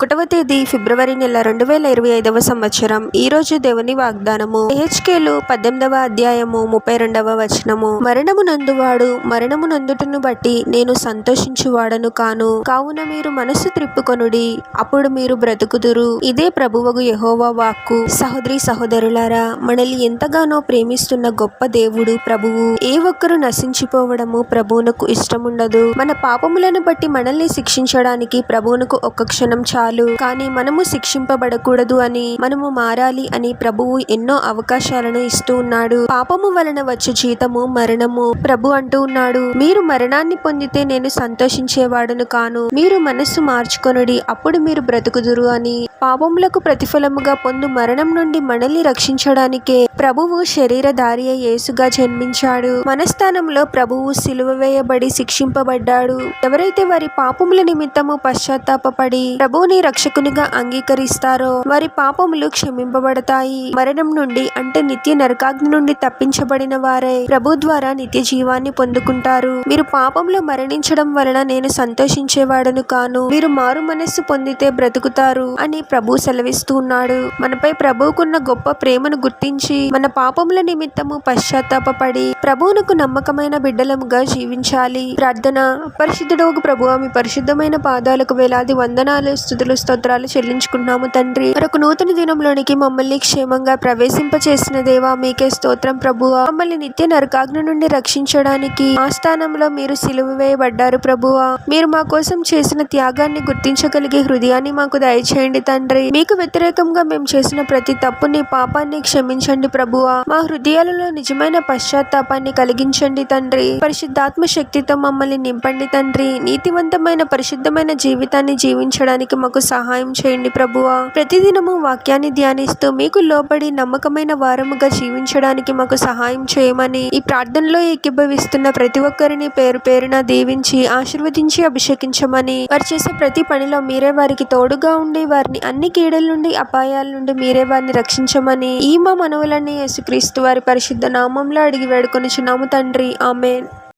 1వ తేదీ ఫిబ్రవరి నెల 2025వ సంవత్సరం. ఈ రోజు దేవుని వాగ్దానము. యెహెజ్కేలు 18వ అధ్యాయము 32వ వచనము. మరణము నందువాడు మరణము నందుటను బట్టి నేను సంతోషించువాడను కాను, కావున మీరు మనస్సు త్రిప్పుకొనుడి, అప్పుడు మీరు బ్రతుకుదురు. ఇదే ప్రభువగు యెహోవా వాక్కు. సహోదరి సహోదరులారా, మనల్ని ఎంతగానో ప్రేమిస్తున్న గొప్ప దేవుడు ప్రభువు. ఏ ఒక్కరు నశించిపోవడము ప్రభువునకు ఇష్టముండదు. మన పాపములను బట్టి మనల్ని శిక్షించడానికి ప్రభువునకు ఒక్క క్షణం చాలు. కానీ మనము శిక్షింపబడకూడదు అని, మనము మారాలి అని ప్రభువు ఎన్నో అవకాశాలను ఇస్తూ ఉన్నాడు. పాపము వలన వచ్చే జీతము మరణము. ప్రభు అంటూ ఉన్నాడు, మీరు మరణాన్ని పొందితే నేను సంతోషించేవాడును కాను, మీరు మనస్సు మార్చుకొనుడి, అప్పుడు మీరు బ్రతుకుదురు అని. పాపములకు ప్రతిఫలముగా పొందు మరణం నుండి మనల్ని రక్షించడానికే ప్రభువు శరీరధారి అయి యేసుగా జన్మించాడు. మన స్థానంలో ప్రభువు సిలువ వేయబడి శిక్షింపబడ్డాడు. ఎవరైతే వారి పాపముల నిమిత్తము పశ్చాత్తాపపడి ప్రభువుని రక్షకునిగా అంగీకరిస్తారో వారి పాపములు క్షమింపబడతాయి. మరణం నుండి అంటే నిత్య నరకాగ్ని నుండి తప్పించబడిన వారై ప్రభు ద్వారా నిత్య జీవాన్ని పొందుకుంటారు. మీరు పాపంలో మరణించడం వలన నేను సంతోషించేవాడను కాను, మీరు మారు మనస్సు పొందితే బ్రతుకుతారు అని ప్రభు సెలవిస్తూ ఉన్నాడు. మనపై ప్రభువుకున్న గొప్ప ప్రేమను గుర్తించి మన పాపముల నిమిత్తము పశ్చాత్తాపపడి ప్రభువునకు నమ్మకమైన బిడ్డలముగా జీవించాలి. ప్రార్థన. పరిశుద్ధుడోగు ప్రభువా, మీ పరిశుద్ధమైన పాదాలకు వేలాది వందనాలు, స్తుతులు, స్తోత్రాలు చెల్లించుకున్నాము తండ్రి. మరొక నూతన దినంలోనికి మమ్మల్ని క్షేమంగా ప్రవేశింపచేసిన దేవా మీకే స్తోత్రం ప్రభువా. మమ్మల్ని నిత్య నరకాగ్ని నుండి రక్షించడానికి ఆ స్థానంలో మీరు సిలువ వేయబడ్డారు ప్రభువా. మీరు మా కోసం చేసిన త్యాగాన్ని గుర్తించగలిగే హృదయాన్ని మాకు దయచేయండి తండ్రి. మీకు వ్యతిరేకంగా మేము చేసిన ప్రతి తప్పుని, పాపాన్ని క్షమించండి ప్రభువా. మా హృదయాలలో నిజమైన పశ్చాత్తాపాన్ని కలిగించండి తండ్రి. పరిశుద్ధాత్మ శక్తితో మమ్మల్ని నింపండి తండ్రి. నీతివంతమైన పరిశుద్ధమైన జీవితాన్ని జీవించడానికి మాకు సహాయం చేయండి ప్రభువా. ప్రతిదినము వాక్యాన్ని ధ్యానిస్తూ మీకు లోబడి నమ్మకమైన వారముగా జీవించడానికి మాకు సహాయం చేయమని ఈ ప్రార్థనలో ఏకీభవిస్తున్న ప్రతి ఒక్కరిని పేరు పేరున దీవించి ఆశీర్వదించి అభిషేకించమని, వారు చేసే ప్రతి పనిలో మీరే వారికి తోడుగా ఉండి వారిని అన్ని కీడుల నుండి, అపాయాల నుండి మీరే వారిని రక్షించమని ఈ మా మనవులన్నీ యేసుక్రీస్తు వారి పరిశుద్ధ నామంలో అడిగి వేడుకొనుచున్నాము తండ్రి. ఆమేన్.